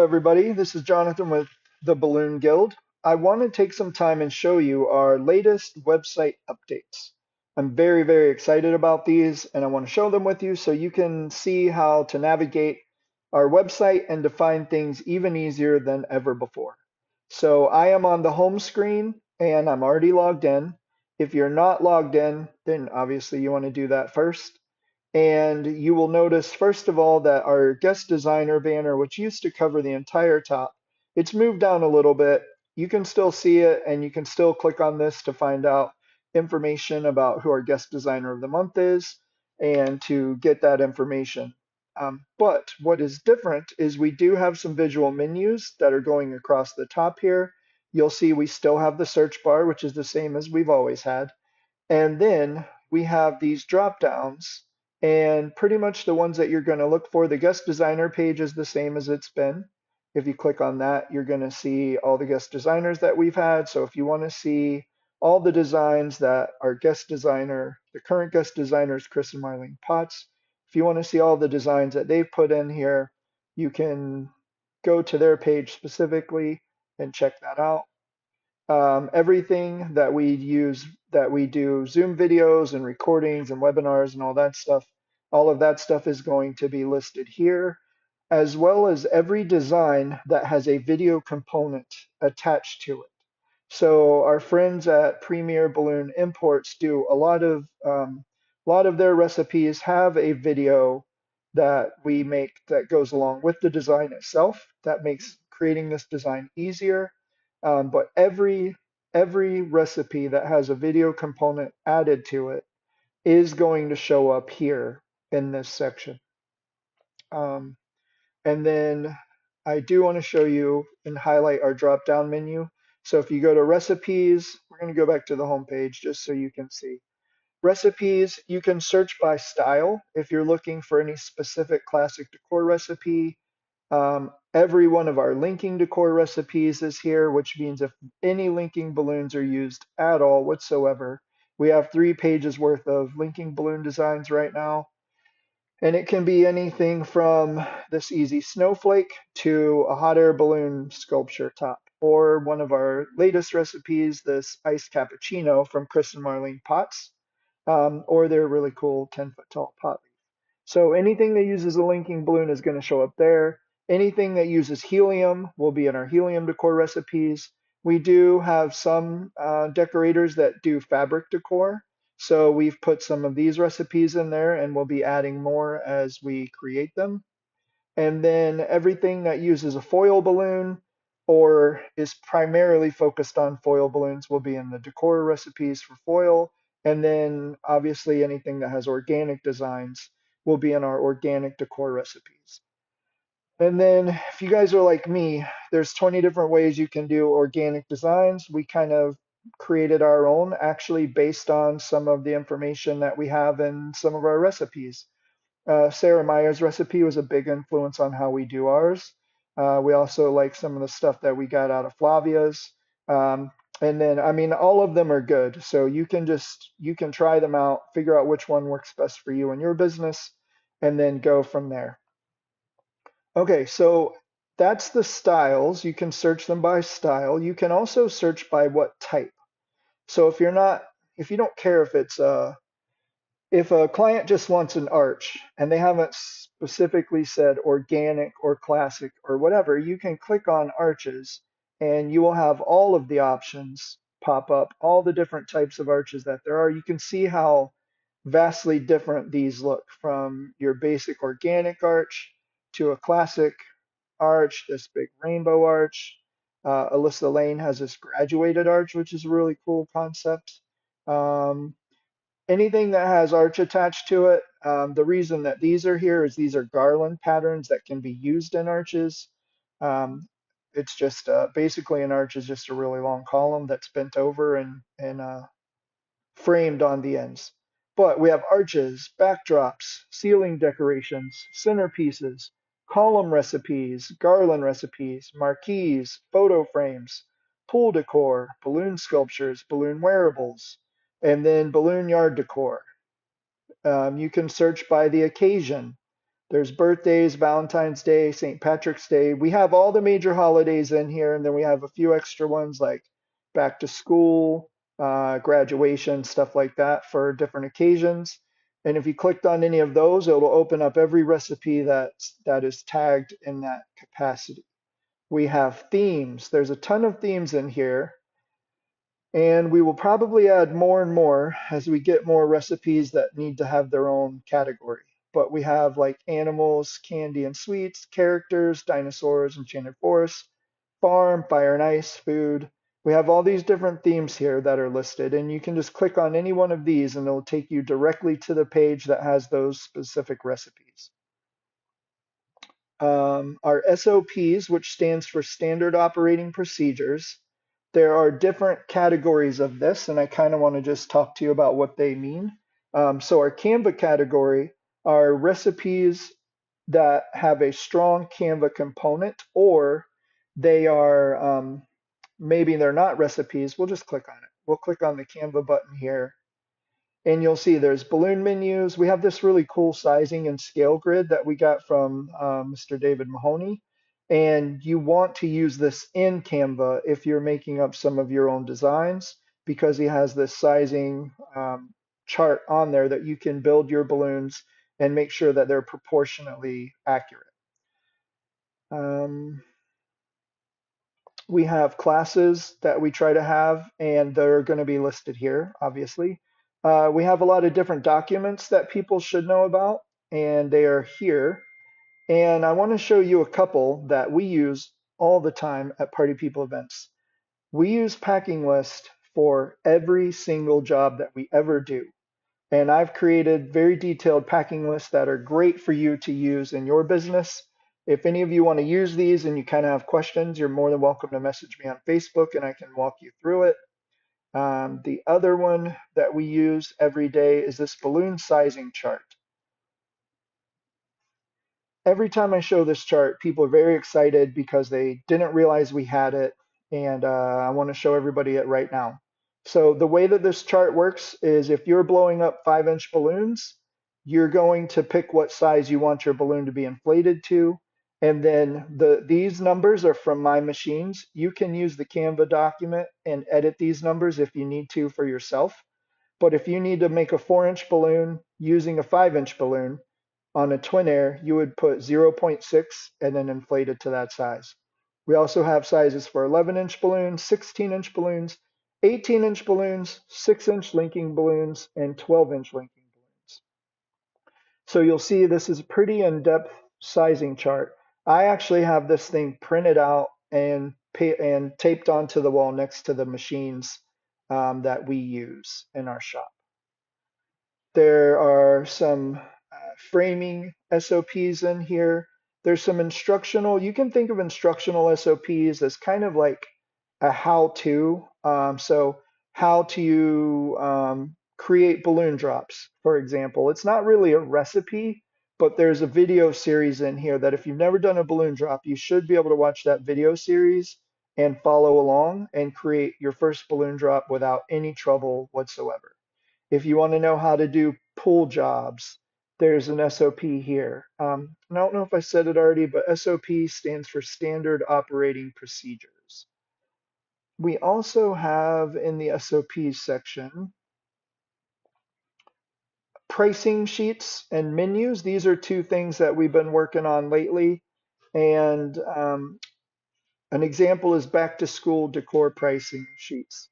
everybody. This is Jonathan with the Balloon Guild. I want to take some time and show you our latest website updates. I'm very excited about these, and I want to show them with you so you can see how to navigate our website and to find things even easier than ever before. So I am on the home screen and I'm already logged in. If you're not logged in, then obviously you want to do that first. And you will notice, first of all, that our guest designer banner, which used to cover the entire top, it's moved down a little bit. You can still see it, and you can still click on this to find out information about who our guest designer of the month is and to get that information. But what is different is we do have some visual menus that are going across the top here. You'll see we still have the search bar, which is the same as we've always had. And then we have these drop downs, and pretty much the ones that you're going to look for. The guest designer page is the same as it's been. If you click on that, you're going to see all the guest designers that we've had. So if you want to see all the designs that our guest designer, the current guest designers, Chris and Marlene Potts, if you want to see all the designs that they've put in here, you can go to their page specifically and check that out. Everything that we use, that we do Zoom videos and recordings and webinars and all of that stuff is going to be listed here, as well as every design that has a video component attached to it. So our friends at Premier Balloon Imports do a lot of their recipes have a video that we make that goes along with the design itself. That makes creating this design easier. But every recipe that has a video component added to it is going to show up here in this section. Um, and then I do want to show you and highlight our drop-down menu. So if you go to recipes, we're going to go back to the home page just so you can see. Recipes, you can search by style if you're looking for any specific classic decor recipe. Every one of our linking decor recipes is here, which means if any linking balloons are used at all whatsoever, we have 3 pages worth of linking balloon designs right now. And it can be anything from this easy snowflake to a hot air balloon sculpture top, or one of our latest recipes, this iced cappuccino from Chris and Marlene Potts, or their really cool 10-foot tall pot. So anything that uses a linking balloon is going to show up there. Anything that uses helium will be in our helium decor recipes. We do have some decorators that do fabric decor. So we've put some of these recipes in there, and we'll be adding more as we create them. And then everything that uses a foil balloon or is primarily focused on foil balloons will be in the decor recipes for foil. And then obviously anything that has organic designs will be in our organic decor recipes. And then if you guys are like me, there's 20 different ways you can do organic designs. We kind of created our own actually based on some of the information that we have in some of our recipes. Sarah Meyer's recipe was a big influence on how we do ours. We also like some of the stuff that we got out of Flavia's. And then, I mean, all of them are good. So you can try them out, figure out which one works best for you and your business, and then go from there. Okay, so that's the styles. You can search them by style. You can also search by what type. So if you don't care if a client just wants an arch and they haven't specifically said organic or classic or whatever, you can click on arches and you will have all of the options pop up, all the different types of arches that there are. You can see how vastly different these look from your basic organic arch to a classic arch, this big rainbow arch. Alyssa Lane has this graduated arch, which is a really cool concept. Um, Anything that has arch attached to it, the reason that these are here is these are garland patterns that can be used in arches. Um, it's just basically an arch is just a really long column that's bent over and framed on the ends. But we have arches, backdrops, ceiling decorations, centerpieces, column recipes, garland recipes, marquees, photo frames, pool decor, balloon sculptures, balloon wearables, and then balloon yard decor. You can search by the occasion. There's birthdays, Valentine's Day, St. Patrick's Day. We have all the major holidays in here, and then we have a few extra ones like back to school, graduation, stuff like that for different occasions. And if you clicked on any of those, it'll open up every recipe that is tagged in that capacity. We have themes. There's a ton of themes in here. And we will probably add more and more as we get more recipes that need to have their own category. But we have like animals, candy and sweets, characters, dinosaurs, enchanted forest, farm, fire and ice, food. We have all these different themes here that are listed, and you can just click on any one of these and it'll take you directly to the page that has those specific recipes. Our SOPs, which stands for Standard Operating Procedures. There are different categories of this, and I kind of want to just talk to you about what they mean. So our Canva category are recipes that have a strong Canva component, or they are maybe they're not recipes. We'll just click on it. We'll click on the Canva button here and you'll see there's balloon menus. We have this really cool sizing and scale grid that we got from Mr. David Mahoney. And you want to use this in Canva if you're making up some of your own designs because he has this sizing chart on there that you can build your balloons and make sure that they're proportionately accurate. Um, we have classes that we try to have, and they're going to be listed here, obviously. We have a lot of different documents that people should know about, and they are here. And I want to show you a couple that we use all the time at Party People events. We use Packing List for every single job that we ever do. And I've created very detailed packing lists that are great for you to use in your business. If any of you want to use these and you kind of have questions, you're more than welcome to message me on Facebook and I can walk you through it. The other one that we use every day is this balloon sizing chart. Every time I show this chart, people are very excited because they didn't realize we had it, and I want to show everybody it right now. So the way that this chart works is if you're blowing up 5-inch balloons, you're going to pick what size you want your balloon to be inflated to, and then these numbers are from my machines. You can use the Canva document and edit these numbers if you need to for yourself. But if you need to make a 4-inch balloon using a 5-inch balloon, on a twin air, you would put 0.6 and then inflate it to that size. We also have sizes for 11-inch balloons, 16-inch balloons, 18-inch balloons, 6-inch linking balloons, and 12-inch linking balloons. So you'll see this is a pretty in-depth sizing chart. I actually have this thing printed out and taped onto the wall next to the machines that we use in our shop. There are some framing SOPs in here. There's some instructional, you can think of instructional SOPs as kind of like a how-to. So how to create balloon drops, for example. It's not really a recipe, but there's a video series in here that if you've never done a balloon drop, you should be able to watch that video series and follow along and create your first balloon drop without any trouble whatsoever. If you want to know how to do pull jobs, there's an SOP here. I don't know if I said it already, but SOP stands for Standard Operating Procedures. We also have in the SOPs section pricing sheets and menus. These are two things that we've been working on lately. And an example is back to school decor pricing sheets.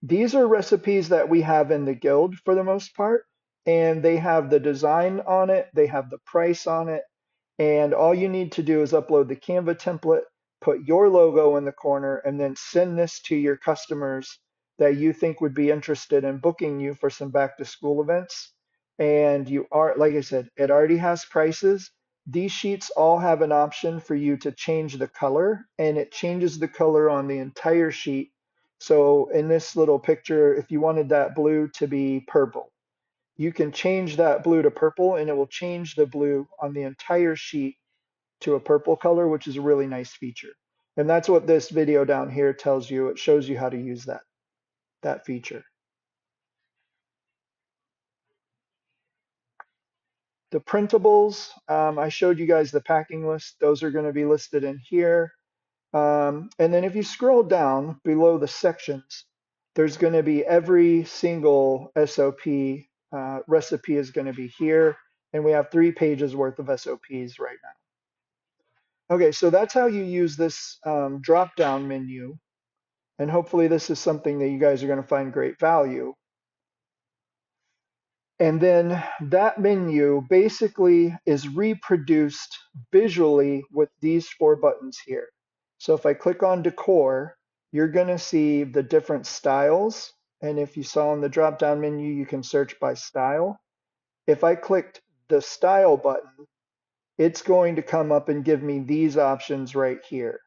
These are recipes that we have in the guild for the most part, and they have the design on it, they have the price on it, and all you need to do is upload the Canva template, put your logo in the corner, and then send this to your customers that you think would be interested in booking you for some back to school events. And you are, like I said, it already has prices. These sheets all have an option for you to change the color, and it changes the color on the entire sheet. So in this little picture, if you wanted that blue to be purple, you can change that blue to purple and it will change the blue on the entire sheet to a purple color, which is a really nice feature. And that's what this video down here tells you. It shows you how to use that feature. The printables, I showed you guys the packing list. Those are going to be listed in here. And then if you scroll down below the sections, there's going to be every single SOP recipe is going to be here. And we have 3 pages worth of SOPs right now. Okay, so that's how you use this drop-down menu. And hopefully this is something that you guys are going to find great value. And then that menu basically is reproduced visually with these 4 buttons here. So if I click on Decor, you're going to see the different styles. And if you saw in the drop-down menu, you can search by style. If I clicked the Style button, it's going to come up and give me these options right here.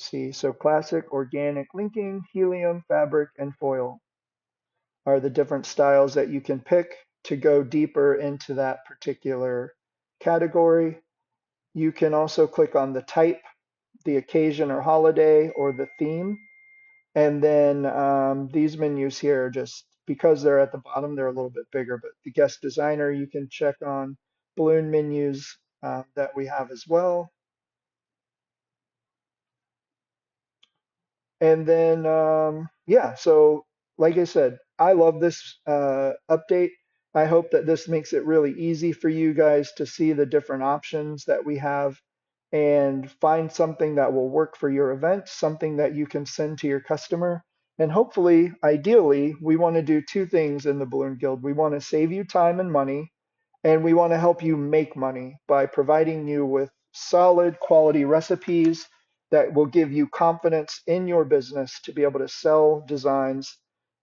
See, so classic, organic, linking, helium, fabric, and foil are the different styles that you can pick to go deeper into that particular category. You can also click on the type, the occasion or holiday, or the theme. And then these menus here are just, because they're at the bottom, they're a little bit bigger, but the guest designer, you can check on balloon menus that we have as well. And then, yeah, so like I said, I love this update. I hope that this makes it really easy for you guys to see the different options that we have and find something that will work for your event, something that you can send to your customer. And hopefully, ideally, we want to do 2 things in the Balloon Guild. We want to save you time and money, and we want to help you make money by providing you with solid quality recipes that will give you confidence in your business to be able to sell designs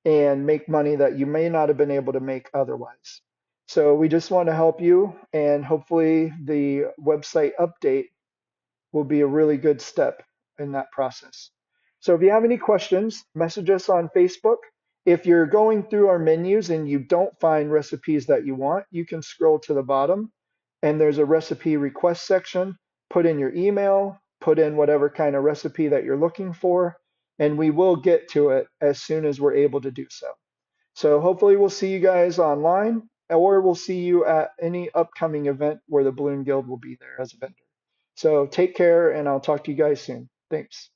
and make money that you may not have been able to make otherwise. So we just want to help you, and hopefully the website update will be a really good step in that process. So if you have any questions, message us on Facebook. If you're going through our menus and you don't find recipes that you want, you can scroll to the bottom and there's a recipe request section. Put in your email, put in whatever kind of recipe that you're looking for, and we will get to it as soon as we're able to do so. So hopefully we'll see you guys online, or we'll see you at any upcoming event where the Balloon Guild will be there as a vendor. So take care, and I'll talk to you guys soon. Thanks.